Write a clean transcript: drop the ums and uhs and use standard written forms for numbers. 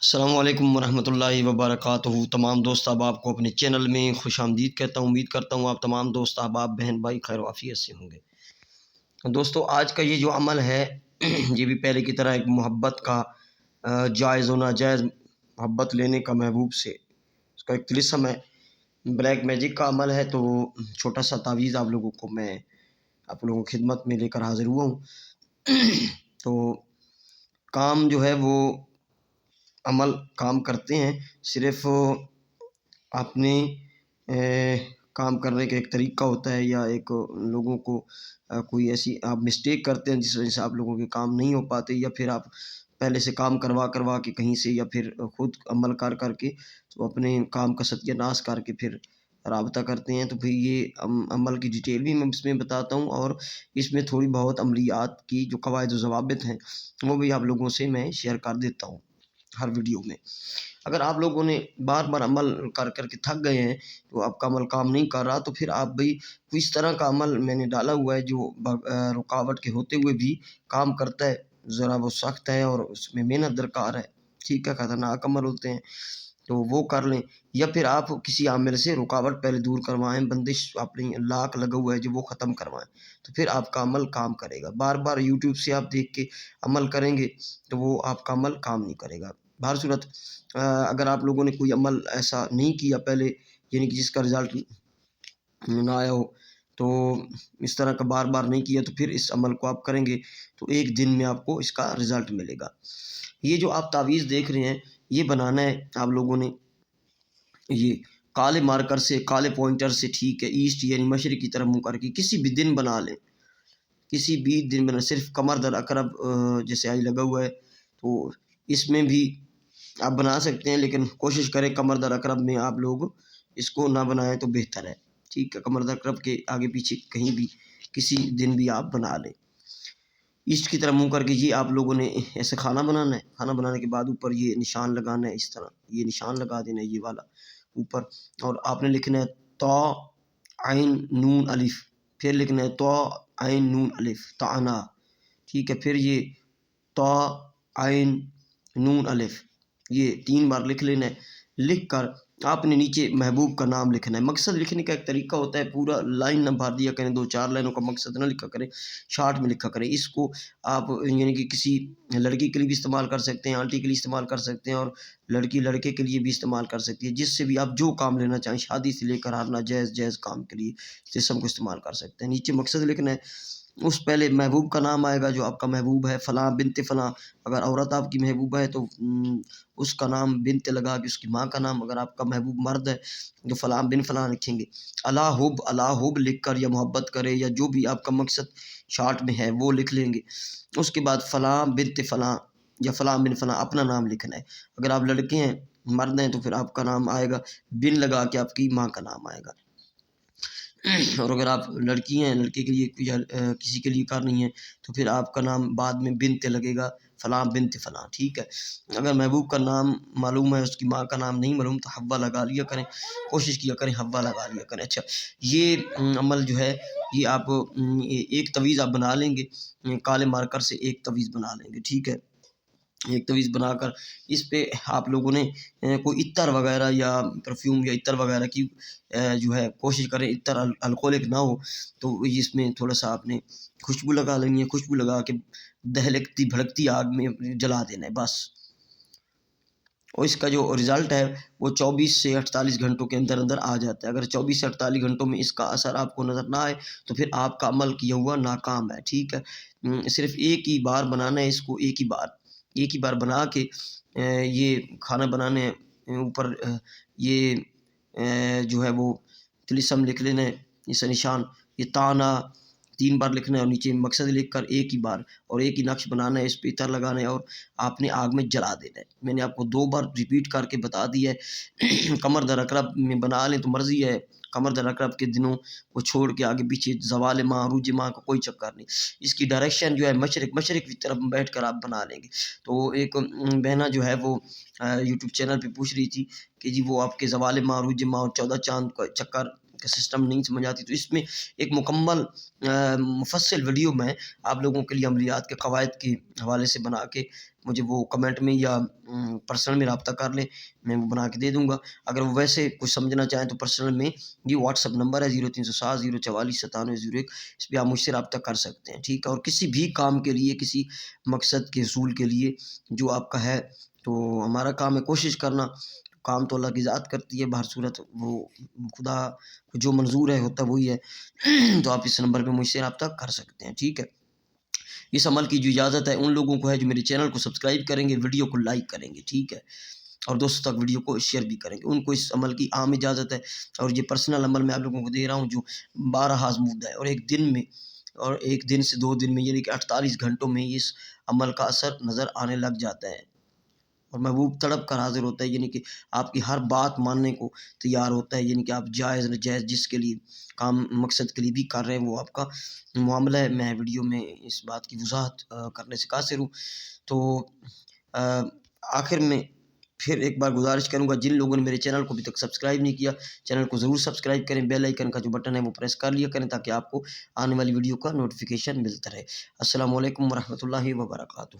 السلام علیکم ورحمۃ اللہ وبرکاتہ۔ تمام دوست احباب کو اپنے چینل میں خوش آمدید کہتا ہوں۔ امید کرتا ہوں آپ تمام دوست احباب بہن بھائی خیر و عافیت سے ہوں گے۔ دوستو آج کا یہ جو عمل ہے یہ بھی پہلے کی طرح ایک محبت کا جائز و ناجائز محبت لینے کا محبوب سے اس کا ایک طلسم ہے، بلیک میجک کا عمل ہے۔ تو چھوٹا سا تعویذ آپ لوگوں کو میں آپ لوگوں کی خدمت میں لے کر حاضر ہوا ہوں۔ تو کام جو ہے وہ عمل کام کرتے ہیں، صرف اپنے کام کرنے کا ایک طریقہ ہوتا ہے، یا ایک لوگوں کو کوئی ایسی آپ مسٹیک کرتے ہیں جس وجہ سے آپ لوگوں کے کام نہیں ہو پاتے، یا پھر آپ پہلے سے کام کروا کے کہیں سے، یا پھر خود عمل کر کے تو اپنے کام کا ستیہ ناش کر کے پھر رابطہ کرتے ہیں۔ تو پھر یہ عمل کی ڈیٹیل بھی میں اس میں بتاتا ہوں، اور اس میں تھوڑی بہت عملیات کی جو قواعد و ضوابط ہیں وہ بھی آپ لوگوں سے میں شیئر کر دیتا ہوں ہر ویڈیو میں۔ اگر آپ لوگوں نے بار بار عمل کر کے تھک گئے ہیں تو آپ کا عمل کام نہیں کر رہا، تو پھر آپ بھی اس طرح کا عمل میں نے ڈالا ہوا ہے جو رکاوٹ کے ہوتے ہوئے بھی کام کرتا ہے۔ ذرا وہ سخت ہے اور اس میں محنت درکار ہے، ٹھیک ہے، خطرناک عمل ہوتے ہیں، تو وہ کر لیں۔ یا پھر آپ کسی عامل سے رکاوٹ پہلے دور کروائیں، بندش اپنی لاک لگا ہوا ہے جو وہ ختم کروائیں، تو پھر آپ کا عمل کام کرے گا۔ بار بار یوٹیوب سے آپ دیکھ کے عمل کریں گے تو وہ آپ کا عمل کام نہیں کرے گا۔ بہر صورت اگر آپ لوگوں نے کوئی عمل ایسا نہیں کیا پہلے، یعنی کہ جس کا رزلٹ نہ آیا ہو، تو اس طرح کا بار بار نہیں کیا، تو پھر اس عمل کو آپ کریں گے تو ایک دن میں آپ کو اس کا رزلٹ ملے گا۔ یہ جو آپ تعویذ دیکھ رہے ہیں یہ بنانا ہے آپ لوگوں نے یہ کالے مارکر سے، کالے پوائنٹر سے، ٹھیک ہے، ایسٹ یعنی مشرق کی طرف منہ کر کے کسی بھی دن بنا لیں، کسی بھی دن بنا، صرف قمر در اقرب جیسے آج لگا ہوا ہے تو اس میں بھی آپ بنا سکتے ہیں، لیکن کوشش کریں قمر در اقرب میں آپ لوگ اس کو نہ بنائیں تو بہتر ہے، ٹھیک ہے۔ قمر در اقرب کے آگے پیچھے کہیں بھی کسی دن بھی آپ بنا لیں، ایسٹ کی طرف منہ کر کے۔ یہ آپ لوگوں نے ایسے کھانا بنانا ہے، کھانا بنانے کے بعد اوپر یہ نشان لگانا ہے، اس طرح یہ نشان لگا دینا ہے، یہ والا اوپر، اور آپ نے لکھنا ہے تو عین نون الف، پھر لکھنا ہے تو عین نون الف تعنا، ٹھیک ہے، پھر یہ تو عین نون الف، یہ 3 بار لکھ لینا ہے۔ لکھ کر آپ نے نیچے محبوب کا نام لکھنا ہے۔ مقصد لکھنے کا ایک طریقہ ہوتا ہے، پورا لائن نہ بھر دیا کریں، 2-4 لائنوں کا مقصد نہ لکھا کریں، شارٹ میں لکھا کریں۔ اس کو آپ یعنی کہ کسی لڑکی کے لیے بھی استعمال کر سکتے ہیں، آنٹی کے لیے استعمال کر سکتے ہیں، اور لڑکی لڑکے کے لیے بھی استعمال کر سکتی ہے، جس سے بھی آپ جو کام لینا چاہیں، شادی سے لے کر ہر ناجائز کام کے لیے جسم کو استعمال کر سکتے ہیں۔ نیچے مقصد لکھنا ہے، اس پہلے محبوب کا نام آئے گا جو آپ کا محبوب ہے، فلاں بنت فلاں، اگر عورت آپ کی محبوبہ ہے تو اس کا نام بنت لگا کے اس کی ماں کا نام، اگر آپ کا محبوب مرد ہے تو فلاں بن فلاں لکھیں گے۔ اللہ حب لکھ کر، یا محبت کرے، یا جو بھی آپ کا مقصد شارٹ میں ہے وہ لکھ لیں گے۔ اس کے بعد فلاں بنت فلاں یا فلاں بن فلاں اپنا نام لکھنا ہے۔ اگر آپ لڑکے ہیں، مرد ہیں، تو پھر آپ کا نام آئے گا بن لگا کے آپ کی ماں کا نام آئے گا، اور اگر آپ لڑکی ہیں، لڑکے کے لیے کسی کے لیے کر رہی ہیں تو پھر آپ کا نام بعد میں بنت لگے گا، فلاں بنت فلاں، ٹھیک ہے۔ اگر محبوب کا نام معلوم ہے، اس کی ماں کا نام نہیں معلوم، تو حوا لگا لیا کریں، کوشش کیا کریں حوا لگا لیا کریں۔ اچھا، یہ عمل جو ہے یہ آپ ایک تعویذ آپ بنا لیں گے، کالے مارکر سے ایک تعویذ بنا لیں گے، ٹھیک ہے۔ ایک تعویذ بنا کر اس پہ آپ لوگوں نے کوئی عطر وغیرہ یا پرفیوم یا عطر وغیرہ کی جو ہے کوشش کریں، عطر الکحلک نہ ہو، تو اس میں تھوڑا سا آپ نے خوشبو لگا لینی ہے، خوشبو لگا کے دہلکتی بھڑکتی آگ میں جلا دینا ہے بس۔ اور اس کا جو رزلٹ ہے وہ 24 سے 48 گھنٹوں کے اندر اندر آ جاتا ہے۔ اگر 24 سے 48 گھنٹوں میں اس کا اثر آپ کو نظر نہ آئے تو پھر آپ کا عمل کیا ہوا ناکام ہے، ٹھیک ہے۔ صرف ایک ہی بار بنانا ہے اس کو، ایک ہی بار بنا کے یہ کھانا بنانے اوپر یہ جو ہے وہ طلسم لکھ لینا ہے، اس نشان، یہ تانا 3 بار لکھنا ہے، اور نیچے مقصد لکھ کر ایک ہی بار اور ایک ہی نقش بنانا ہے، اس پہ عطر لگانا ہے اور آپ نے آگ میں جلا دینا ہے۔ میں نے آپ کو 2 بار ریپیٹ کر کے بتا دیا ہے۔ قمر در اقرب میں بنا لیں تو مرضی ہے، قمر در اقرب کے دنوں کو چھوڑ کے آگے پیچھے زوال ماہ، عروج ماہ کا کوئی چکر نہیں۔ اس کی ڈائریکشن جو ہے مشرق کی طرف بیٹھ کر آپ بنا لیں گے۔ تو ایک بہنا جو ہے وہ یوٹیوب چینل پہ پوچھ رہی تھی کہ جی وہ آپ کے زوال ماہ، عروج ماہ اور 14 چاند کا چکر کا سسٹم نہیں سمجھ آتی، تو اس میں ایک مکمل مفصل ویڈیو میں آپ لوگوں کے لیے عملیات کے قواعد کے حوالے سے بنا کے مجھے وہ کمنٹ میں یا پرسنل میں رابطہ کر لیں، میں وہ بنا کے دے دوں گا۔ اگر وہ ویسے کچھ سمجھنا چاہیں تو پرسنل میں یہ واٹس ایپ نمبر ہے 0307 044 9701، اس پہ آپ مجھ سے رابطہ کر سکتے ہیں، ٹھیک ہے۔ اور کسی بھی کام کے لیے، کسی مقصد کے حصول کے لیے جو آپ کا ہے، تو ہمارا کام ہے کوشش کرنا، کام تو اللہ کی ذات کرتی ہے، بہر صورت وہ خدا کو جو منظور ہے ہوتا وہی ہے۔ تو آپ اس نمبر پہ مجھ سے رابطہ کر سکتے ہیں، ٹھیک ہے۔ اس عمل کی جو اجازت ہے ان لوگوں کو ہے جو میرے چینل کو سبسکرائب کریں گے، ویڈیو کو لائک کریں گے، ٹھیک ہے، اور دوستوں تک ویڈیو کو شیئر بھی کریں گے، ان کو اس عمل کی عام اجازت ہے۔ اور یہ پرسنل عمل میں آپ لوگوں کو دے رہا ہوں جو 12 آزمودہ ہے، اور ایک دن سے 2 دن میں یعنی کہ 48 گھنٹوں میں اس عمل کا اثر نظر آنے لگ جاتا ہے، اور محبوب تڑپ کر حاضر ہوتا ہے، یعنی کہ آپ کی ہر بات ماننے کو تیار ہوتا ہے، یعنی کہ آپ جائز ناجائز جس کے لیے کام مقصد کے لیے بھی کر رہے ہیں وہ آپ کا معاملہ ہے۔ میں ویڈیو میں اس بات کی وضاحت کرنے سے قاصر ہوں۔ تو آخر میں پھر ایک بار گزارش کروں گا، جن لوگوں نے میرے چینل کو ابھی تک سبسکرائب نہیں کیا، چینل کو ضرور سبسکرائب کریں، بیل آئیکن کا جو بٹن ہے وہ پریس کر لیا کریں تاکہ آپ کو آنے والی ویڈیو کا نوٹیفیکیشن ملتا رہے۔ السلام علیکم ورحمۃ اللہ وبرکاتہ۔